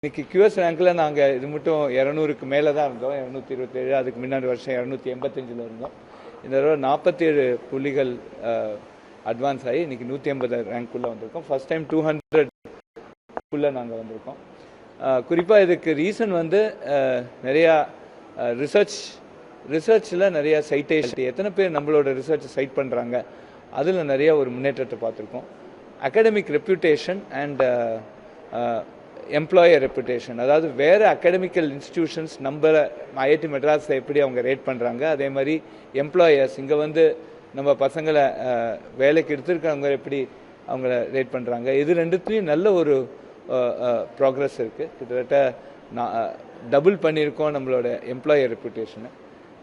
இன்னைக்கு QS ரேங்க்ல நாங்கள் இது மட்டும் 200க்கு மேலே தான் இருந்தோம். 227, அதுக்கு முன்னாடி வருஷம் 285 இருந்தோம். இந்த தடவை 47 புள்ளிகள் அட்வான்ஸ் ஆகி இன்னைக்கு 180 ரேங்க்குள்ளே வந்திருக்கோம். ஃபர்ஸ்ட் டைம் 200க்குள்ளே நாங்கள் வந்திருக்கோம். குறிப்பாக இதுக்கு ரீசன் வந்து நிறையா ரிசர்ச்சில் நிறையா சைட்டேஷன், எத்தனை பேர் நம்மளோட ரிசர்ச் சைட் பண்ணுறாங்க, அதில் நிறையா ஒரு முன்னேற்றத்தை பார்த்துருக்கோம். Academic reputation and employer reputation, அதாவது வேறு அகாடமிக்கல் இன்ஸ்டிடியூஷன்ஸ் நம்ம IIT மெட்ராஸில் எப்படி அவங்க ரேட் பண்ணுறாங்க, அதே மாதிரி எம்ப்ளாயர்ஸ் இங்கே வந்து நம்ம பசங்களை வேலைக்கு எடுத்துருக்கவங்க எப்படி அவங்கள ரேட் பண்ணுறாங்க, இது ரெண்டுத்துலேயும் நல்ல ஒரு ப்ராக்ரஸ் இருக்குது. கிட்டத்தட்ட டபுள் பண்ணியிருக்கோம் நம்மளோட எம்ப்ளாயர் ரெப்புடேஷனை.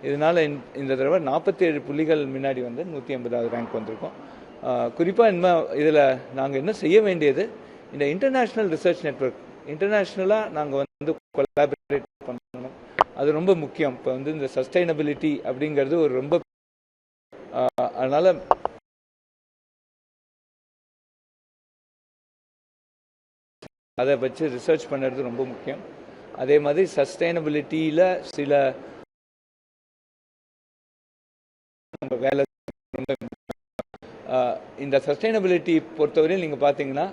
இதனால் இந்த தடவை 47 புள்ளிகள் முன்னாடி வந்து 180வது ரேங்க் வந்திருக்கோம். குறிப்பாக இனிமேல் இதில் நாங்கள் என்ன செய்ய வேண்டியது, இந்த இன்டர்நேஷ்னல் ரிசர்ச் நெட்வொர்க் இன்டர்நேஷ்னலாக நாங்கள் வந்து கொலாபரேட் பண்ணணும். அது ரொம்ப முக்கியம். இப்போ வந்து இந்த சஸ்டைனபிலிட்டி அப்படிங்கிறது ஒரு ரொம்ப அதனால் அதை வச்சு ரிசர்ச் பண்ணுறது ரொம்ப முக்கியம். அதே மாதிரி சஸ்டைனபிலிட்டியில் சில வேலை இந்த சஸ்டைனபிலிட்டி பொறுத்தவரையும் நீங்கள் பார்த்தீங்கன்னா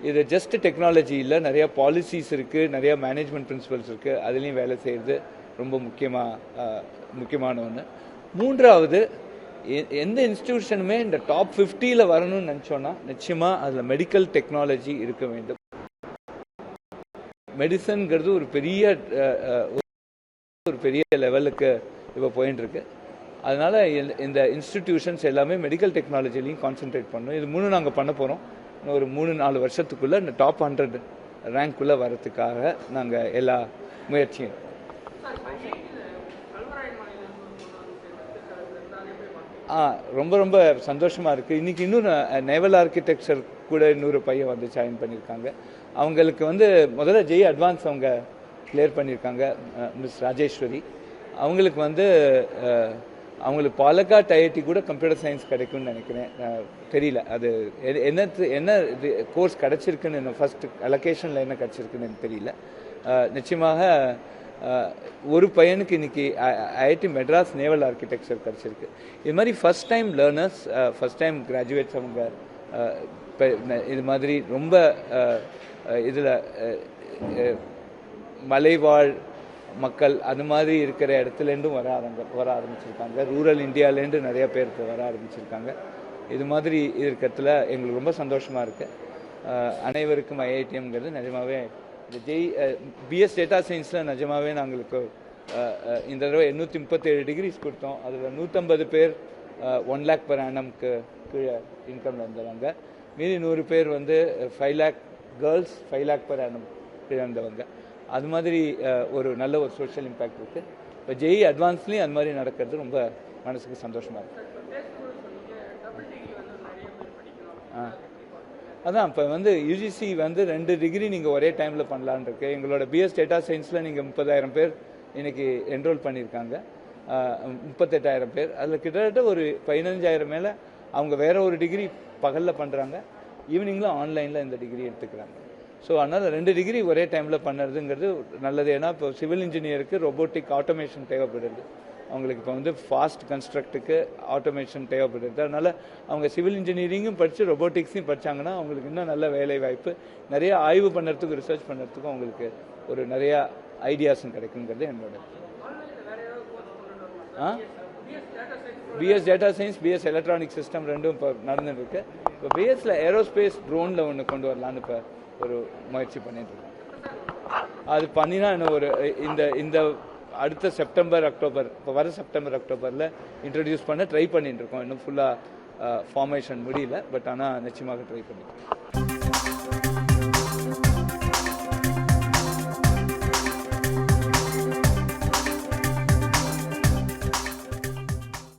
இது ஜஸ்ட் டெக்னாலஜி இல்லை, நிறையா பாலிசிஸ் இருக்குது, நிறையா மேனேஜ்மெண்ட் பிரின்சிபல்ஸ் இருக்குது. அதுலேயும் வேலை செய்கிறது ரொம்ப முக்கியமான ஒன்று. மூன்றாவது, எந்த இன்ஸ்டிடியூஷனுமே இந்த டாப் 50ல் வரணும்னு நினச்சோன்னா நிச்சயமாக அதில் மெடிக்கல் டெக்னாலஜி இருக்க வேண்டும். மெடிசன்கிறது ஒரு பெரிய லெவலுக்கு இப்போ போயின்னு இருக்கு. அதனால் இந்த இன்ஸ்டிடியூஷன்ஸ் எல்லாமே மெடிக்கல் டெக்னாலஜிலையும் கான்சென்ட்ரேட் பண்ணணும். இது 3 நாங்கள் பண்ண போகிறோம். ஒரு 3-4 வருஷத்துக்குள்ளே இந்த டாப் 100 ரேங்க்குள்ளே வரத்துக்காக நாங்கள் எல்லா முயற்சியும். ரொம்ப ரொம்ப சந்தோஷமாக இருக்குது. இன்றைக்கி இன்னொரு நேவல் ஆர்கிடெக்சர் கூட இன்னொரு பையன் வந்து ஜாயின் பண்ணியிருக்காங்க. அவங்களுக்கு வந்து முதல்ல ஜெய் அட்வான்ஸ் அவங்க கிளியர் பண்ணியிருக்காங்க, மிஸ் ராஜேஸ்வரி. அவங்களுக்கு வந்து அவங்களுக்கு பாலக்காட் IIT கூட கம்ப்யூட்டர் சயின்ஸ் கிடைக்கும்னு நினைக்கிறேன். தெரியல அது என்ன கோர்ஸ் கிடச்சிருக்குன்னு, என்ன ஃபஸ்ட்டு அலோகேஷனில் என்ன கிடச்சிருக்குன்னு எனக்கு தெரியல. நிச்சயமாக ஒரு பையனுக்கு இன்றைக்கி IIT மெட்ராஸ் நேவல் ஆர்கிடெக்சர் கிடச்சிருக்கு. இது மாதிரி first time learners, first time graduates அவங்க இது மாதிரி ரொம்ப இதில் மலைவாழ் மக்கள் அது மாதிரி இருக்கிற இடத்துலேருந்தும் வர ஆரம்பிச்சிருக்காங்க. ரூரல் இந்தியாவிலேருந்து நிறைய பேர் வர ஆரம்பிச்சிருக்காங்க. இது மாதிரி இருக்கிறதுல எங்களுக்கு ரொம்ப சந்தோஷமாக இருக்குது. அனைவருக்கும் IITங்கிறது நிஜமாகவே இந்த BS டேட்டா சயின்ஸில் நிஜமாகவே நாங்களுக்கு இந்த தடவை 837 டிகிரிஸ் கொடுத்தோம். அதில் 150 பேர் 1 lakh per annumக்கு கீழே இன்கம் வந்தவங்க. மீதி 100 பேர் வந்து 5 lakh girls 5 lakh per annum கீழே வந்தவங்க. அது மாதிரி ஒரு நல்ல ஒரு சோஷியல் இம்பேக்ட் இருக்குது. இப்போ JEE அட்வான்ஸ்லேயும் அது மாதிரி நடக்கிறது ரொம்ப மனசுக்கு சந்தோஷமாக இருக்குது. அதான் இப்போ வந்து UGC வந்து 2 டிகிரி நீங்கள் ஒரே டைமில் பண்ணலான் இருக்கு. எங்களோட BS டேட்டா சயின்ஸில் நீங்கள் 30,000 பேர் இன்றைக்கி என்ரோல் பண்ணியிருக்காங்க. 38,000 பேர். அதில் கிட்டத்தட்ட ஒரு 15,000 மேலே அவங்க வேற ஒரு டிகிரி பகலில் பண்ணுறாங்க, ஈவினிங்கில் ஆன்லைனில் இந்த டிகிரி எடுத்துக்கிறாங்க. ஸோ அதனால் 2 டிகிரி ஒரே டைமில் பண்ணுறதுங்கிறது நல்லது. ஏன்னா இப்போ சிவில் இன்ஜினியருக்கு ரொபோட்டிக் ஆட்டோமேஷன் தேவைப்படுது. அவங்களுக்கு இப்போ வந்து ஃபாஸ்ட் கன்ஸ்ட்ரக்டுக்கு ஆட்டோமேஷன் தேவைப்படுது. அதனால் அவங்க சிவில் இன்ஜினியரிங்கும் படித்து ரொபோட்டிக்ஸையும் படித்தாங்கன்னா அவங்களுக்கு இன்னும் நல்ல வேலை வாய்ப்பு, நிறைய ஆய்வு பண்ணுறதுக்கும் ரிசர்ச் பண்ணுறதுக்கும் அவங்களுக்கு ஒரு நிறையா ஐடியாஸும் கிடைக்குங்கிறது என்னோட. BS data science, BS electronic system ரெண்டும் இப்போ நடந்துருக்கு. இப்போ BSல ஏரோஸ்பேஸ் ட்ரோனில் ஒன்று கொண்டு வரலான்னு இப்போ ஒரு முயற்சி பண்ணிட்டு இருக்கோம். அது பண்ணினா இன்னும் ஒரு இந்த அடுத்த செப்டம்பர் அக்டோபர், இப்போ வர செப்டம்பர் அக்டோபரில் இன்ட்ரடியூஸ் பண்ண ட்ரை பண்ணிட்டு இருக்கோம். இன்னும் ஃபுல்லாக ஃபார்மேஷன் முடியல, பட் ஆனால் நிச்சயமாக ட்ரை பண்ணியிருக்கோம்.